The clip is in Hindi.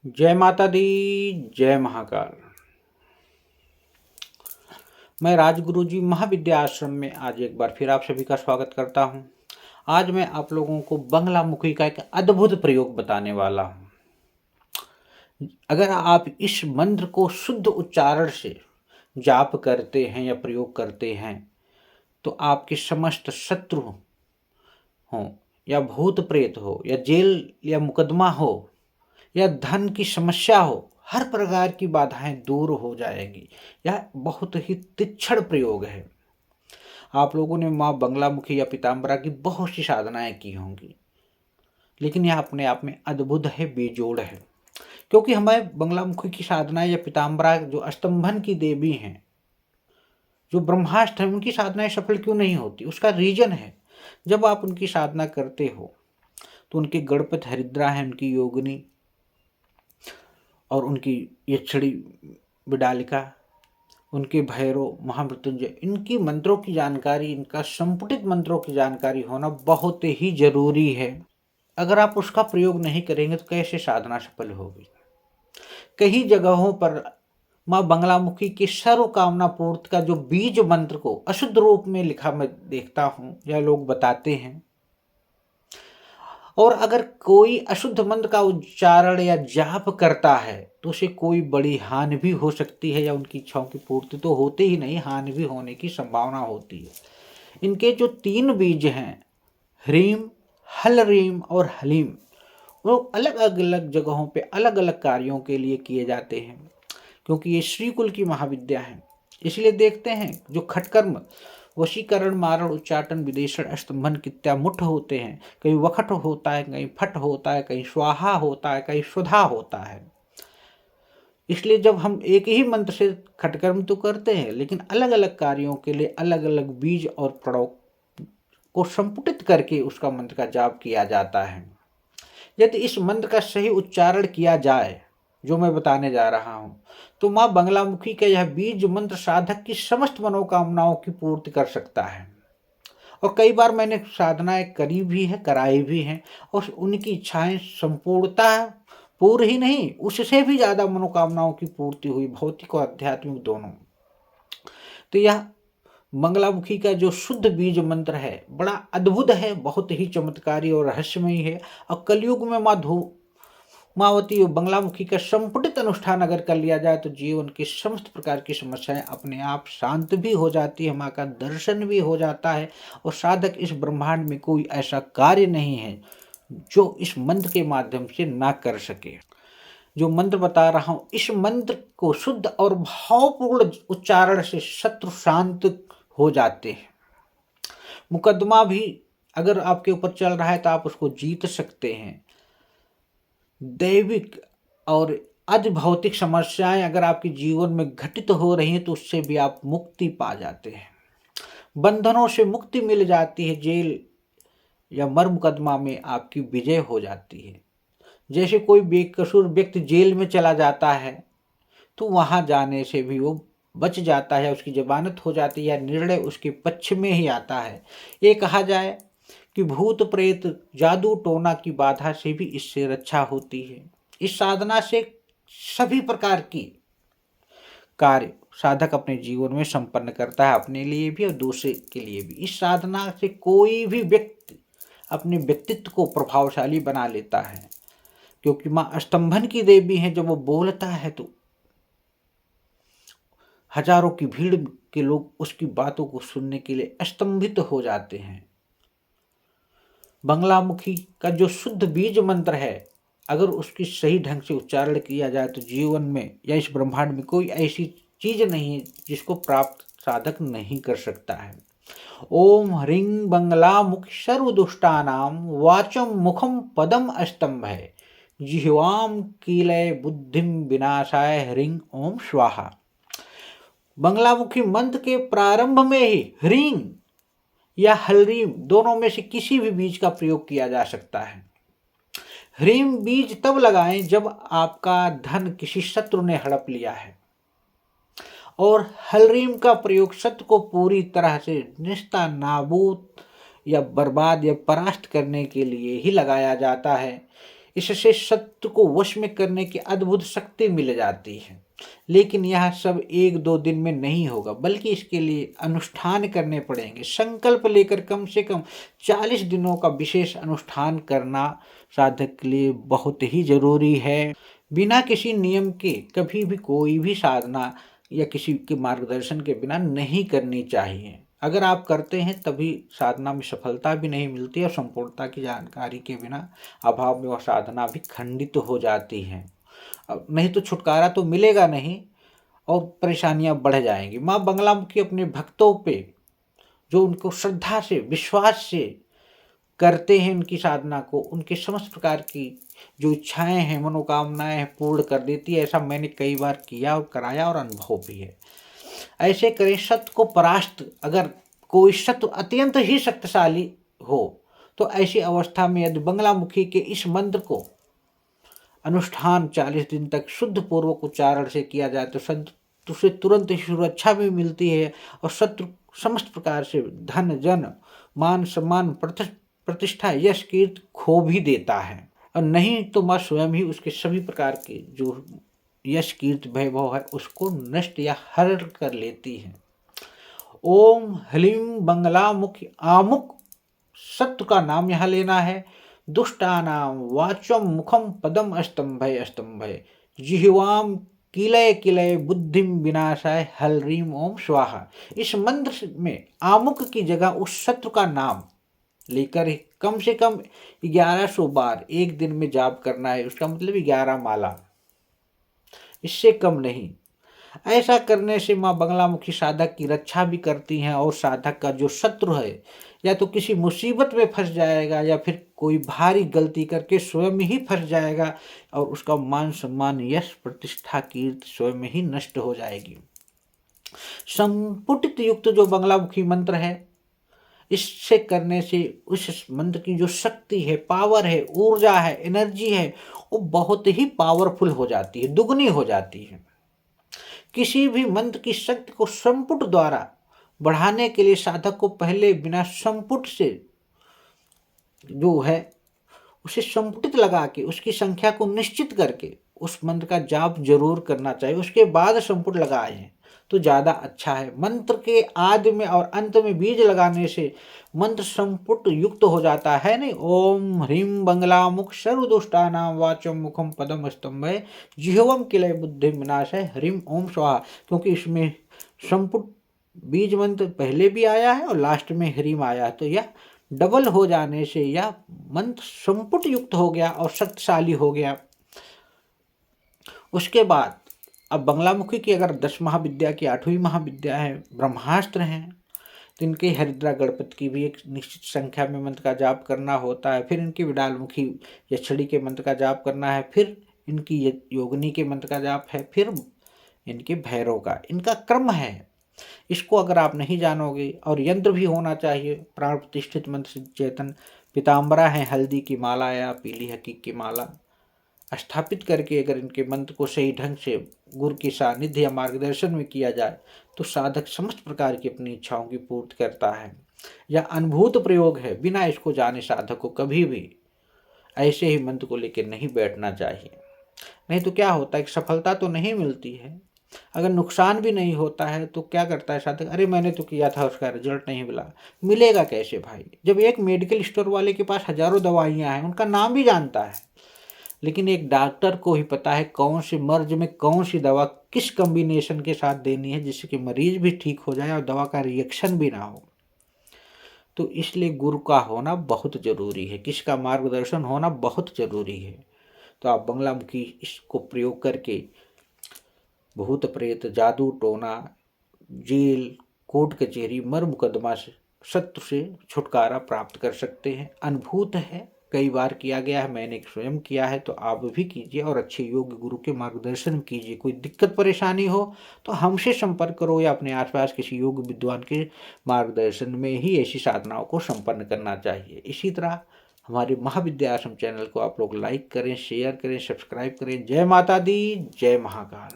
जय माता दी। जय महाकाल। मैं राजगुरु जी महाविद्या आश्रम में आज एक बार फिर आप सभी का स्वागत करता हूं। आज मैं आप लोगों को बंगलामुखी का एक अद्भुत प्रयोग बताने वाला हूं। अगर आप इस मंत्र को शुद्ध उच्चारण से जाप करते हैं या प्रयोग करते हैं तो आपके समस्त शत्रु हो या भूत प्रेत हो या जेल या मुकदमा हो या धन की समस्या हो, हर प्रकार की बाधाएं दूर हो जाएगी। यह बहुत ही तीक्ष्ण प्रयोग है। आप लोगों ने माँ बंगलामुखी या पीताम्बरा की बहुत सी साधनाएं की होंगी, लेकिन यह अपने आप में अद्भुत है, बेजोड़ है। क्योंकि हमें बंगलामुखी की साधनाएं या पीताम्बरा जो अष्टंभन की देवी हैं, जो ब्रह्मास्त्र है, उनकी साधनाएं सफल क्यों नहीं होती? उसका रीजन है, जब आप उनकी साधना करते हो तो उनके गणपति हरिद्रा है, उनकी योगिनी और उनकी यक्षिणी बिडालिका, उनके भैरव महामृत्युंजय, इनकी मंत्रों की जानकारी, इनका संपुटित मंत्रों की जानकारी होना बहुत ही जरूरी है। अगर आप उसका प्रयोग नहीं करेंगे तो कैसे साधना सफल होगी? कई जगहों पर माँ बंगलामुखी के सर्व कामना पूर्ति का जो बीज मंत्र को अशुद्ध रूप में लिखा मैं देखता हूँ या लोग बताते हैं। और अगर कोई अशुद्ध मंत्र का उच्चारण या जाप करता है तो उसे कोई बड़ी हानि भी हो सकती है, या उनकी इच्छाओं की पूर्ति तो होती ही नहीं, हानि भी होने की संभावना होती है। इनके जो 3 बीज हैं, ह्रीम, हलरीम और हलीम, वो अलग अलग जगहों पे अलग अलग कार्यों के लिए किए जाते हैं। क्योंकि ये श्री कुल की महाविद्या है, इसलिए देखते हैं जो खटकर्म, वशीकरण, मारण, उच्चाटन, विदेशण, अष्टंभन कित्यामुठ होते हैं। कहीं वखट होता है, कहीं फट होता है, कहीं स्वाहा होता है, कहीं सुधा होता है। इसलिए जब हम एक ही मंत्र से खटकर्म तो करते हैं, लेकिन अलग अलग कार्यों के लिए अलग अलग बीज और प्रणव को संपुटित करके उसका मंत्र का जाप किया जाता है। यदि इस मंत्र का सही उच्चारण किया जाए, जो मैं बताने जा रहा हूं, तो माँ बंगलामुखी का यह बीज मंत्र साधक की समस्त मनोकामनाओं की पूर्ति कर सकता है। और कई बार मैंने साधनाएं करी भी है, कराई भी हैं, और उनकी इच्छाएं संपूर्णता पूर्ण ही नहीं, उससे भी ज्यादा मनोकामनाओं की पूर्ति हुई, भौतिक और आध्यात्मिक दोनों। तो यह बंगलामुखी का जो शुद्ध बीज मंत्र है बड़ा अद्भुत है, बहुत ही चमत्कारी और रहस्यमयी है। और कलयुग में मावती और बंगलामुखी का संपुटित अनुष्ठान अगर कर लिया जाए तो जीवन की समस्त प्रकार की समस्याएं अपने आप शांत भी हो जाती है, माँ का दर्शन भी हो जाता है। और साधक इस ब्रह्मांड में कोई ऐसा कार्य नहीं है जो इस मंत्र के माध्यम से ना कर सके। जो मंत्र बता रहा हूं, इस मंत्र को शुद्ध और भावपूर्ण उच्चारण से शत्रु शांत हो जाते हैं। मुकदमा भी अगर आपके ऊपर चल रहा है तो आप उसको जीत सकते हैं। दैविक और अधिभौतिक समस्याएं अगर आपके जीवन में घटित हो रही हैं तो उससे भी आप मुक्ति पा जाते हैं। बंधनों से मुक्ति मिल जाती है, जेल या मर मुकदमा में आपकी विजय हो जाती है। जैसे कोई बेकसूर व्यक्ति जेल में चला जाता है तो वहां जाने से भी वो बच जाता है, उसकी जमानत हो जाती है, निर्णय उसके पक्ष में ही आता है। ये कहा जाए कि भूत प्रेत, जादू टोना की बाधा से भी इससे रक्षा होती है। इस साधना से सभी प्रकार की कार्य साधक अपने जीवन में संपन्न करता है, अपने लिए भी और दूसरे के लिए भी। इस साधना से कोई भी व्यक्ति अपने व्यक्तित्व को प्रभावशाली बना लेता है, क्योंकि माँ अष्टंभन की देवी है। जब वो बोलता है तो हजारों की भीड़ के लोग उसकी बातों को सुनने के लिए स्तंभित हो जाते हैं। बंगलामुखी का जो शुद्ध बीज मंत्र है, अगर उसकी सही ढंग से उच्चारण किया जाए तो जीवन में या इस ब्रह्मांड में कोई ऐसी चीज नहीं है जिसको प्राप्त साधक नहीं कर सकता है। ओम ह्रीं बंगलामुखी सर्वदुष्टानाम वाचम मुखम पदम अस्तंभ है, जिह्वाम कीलय बुद्धिम विनाशाय ह्रीं ओम स्वाहा। बंगलामुखी मंत्र के प्रारंभ में ही ह्रीं या हलरीम दोनों में से किसी भी बीज का प्रयोग किया जा सकता है। ह्रीम बीज तब लगाएं जब आपका धन किसी शत्रु ने हड़प लिया है, और हलरीम का प्रयोग शत्रु को पूरी तरह से निस्ता नाबूद या बर्बाद या परास्त करने के लिए ही लगाया जाता है। इससे शत्रु को वश में करने की अद्भुत शक्ति मिल जाती है। लेकिन यह सब 1-2 दिन में नहीं होगा, बल्कि इसके लिए अनुष्ठान करने पड़ेंगे। संकल्प लेकर कम से कम 40 दिनों का विशेष अनुष्ठान करना साधक के लिए बहुत ही जरूरी है। बिना किसी नियम के कभी भी कोई भी साधना या किसी के मार्गदर्शन के बिना नहीं करनी चाहिए। अगर आप करते हैं तभी साधना में सफलता भी नहीं मिलती और संपूर्णता की जानकारी के बिना अभाव में वह साधना भी खंडित हो जाती है। अब नहीं तो छुटकारा तो मिलेगा नहीं और परेशानियां बढ़ जाएंगी। माँ बगलामुखी अपने भक्तों पे जो उनको श्रद्धा से विश्वास से करते हैं उनकी साधना को, उनके समस्त प्रकार की जो इच्छाएं हैं मनोकामनाएं हैं पूर्ण कर देती है। ऐसा मैंने कई बार किया और कराया और अनुभव भी है। ऐसे करें शत्रु को परास्त। अगर कोई शत्रु अत्यंत ही शक्तिशाली हो तो ऐसी अवस्था में यदि बगलामुखी के इस मंत्र को अनुष्ठान 40 दिन तक शुद्ध पूर्वक उच्चारण से किया जाए तो शत्रु से तुरंत ही सुरक्षा भी मिलती है और शत्रु समस्त प्रकार से धन जन मान सम्मान प्रतिष्ठा यश कीर्ति खो भी देता है। और नहीं तो माँ स्वयं ही उसके सभी प्रकार के जो यश कीर्ति वैभव है उसको नष्ट या हर कर लेती है। ओम ह्लीं बगलामुखी आमुख शत्रु का नाम यहाँ लेना है। दुष्टानाम वाचम मुखम पदम अस्तंभय अस्तंभय जिह्वाम किलय किलय बुद्धिम विनाशाय हल्रीम ओम स्वाहा। इस मंत्र में आमुख की जगह उस शत्रु का नाम लेकर कम से कम 1100 बार एक दिन में जाप करना है। उसका मतलब 11 माला, इससे कम नहीं। ऐसा करने से माँ बगलामुखी साधक की रक्षा भी करती हैं और साधक का जो शत्रु है या तो किसी मुसीबत में फंस जाएगा या फिर कोई भारी गलती करके स्वयं ही फंस जाएगा और उसका मान सम्मान यश प्रतिष्ठा कीर्ति स्वयं ही नष्ट हो जाएगी। संपुटित युक्त जो बगलामुखी मंत्र है इससे करने से उस मंत्र की जो शक्ति है, पावर है, ऊर्जा है, एनर्जी है, वो बहुत ही पावरफुल हो जाती है, दुगनी हो जाती है। किसी भी मंत्र की शक्ति को संपुट द्वारा बढ़ाने के लिए साधक को पहले बिना संपुट से जो है उसे संपुटित लगा के उसकी संख्या को निश्चित करके उस मंत्र का जाप जरूर करना चाहिए। उसके बाद संपुट लगाए तो ज़्यादा अच्छा है। मंत्र के आदि में और अंत में बीज लगाने से मंत्र संपुट युक्त हो जाता है। नहीं, ओम ह्रीं बगलामुख सर्वदुष्टानां वाचम मुखम पदम स्तंभय जिह्वम किलय बुद्धि विनाशय ह्रीं ओम स्वाहा। क्योंकि इसमें संपुट बीज मंत्र पहले भी आया है और लास्ट में ह्रीं आया है, तो यह डबल हो जाने से यह मंत्र संपुट युक्त हो गया और शक्तिशाली हो गया। उसके बाद अब बगलामुखी की अगर 10 महाविद्या की 8वीं महाविद्या है, ब्रह्मास्त्र हैं, तो इनके हरिद्रा गणपति की भी एक निश्चित संख्या में मंत्र का जाप करना होता है। फिर इनकी विडालमुखी या छड़ी के मंत्र का जाप करना है, फिर इनकी योगिनी के मंत्र का जाप है, फिर इनके भैरव का। इनका क्रम है, इसको अगर आप नहीं जानोगे। और यंत्र भी होना चाहिए, प्राण प्रतिष्ठित मंत्र चेतन पीताम्बरा है, हल्दी की माला या पीली हकीक की माला स्थापित करके अगर इनके मंत्र को सही ढंग से गुरु के सानिध्य या मार्गदर्शन में किया जाए तो साधक समस्त प्रकार की अपनी इच्छाओं की पूर्ति करता है। यह अनुभूत प्रयोग है, बिना इसको जाने साधक को कभी भी ऐसे ही मंत्र को लेकर नहीं बैठना चाहिए। नहीं तो क्या होता है कि सफलता तो नहीं मिलती है, अगर नुकसान भी नहीं होता है तो क्या करता है साधक, अरे मैंने तो किया था उसका रिजल्ट नहीं मिला। मिलेगा कैसे भाई, जब एक मेडिकल स्टोर वाले के पास हजारों दवाइयाँ हैं, उनका नाम भी जानता है, लेकिन एक डॉक्टर को ही पता है कौन सी मर्ज में कौन सी दवा किस कॉम्बिनेशन के साथ देनी है जिससे कि मरीज भी ठीक हो जाए और दवा का रिएक्शन भी ना हो। तो इसलिए गुरु का होना बहुत जरूरी है, किसका मार्गदर्शन होना बहुत जरूरी है। तो आप बगलामुखी इसको प्रयोग करके भूत प्रेत जादू टोना जेल कोर्ट कचहरी मर मुकदमा से शत्रु से छुटकारा प्राप्त कर सकते हैं। अनुभूत है, कई बार किया गया है, मैंने स्वयं किया है, तो आप भी कीजिए और अच्छे योग्य गुरु के मार्गदर्शन कीजिए। कोई दिक्कत परेशानी हो तो हमसे संपर्क करो या अपने आसपास किसी योग्य विद्वान के मार्गदर्शन में ही ऐसी साधनाओं को संपन्न करना चाहिए। इसी तरह हमारे महाविद्या आश्रम चैनल को आप लोग लाइक करें, शेयर करें, सब्सक्राइब करें। जय माता दी, जय महाकाल।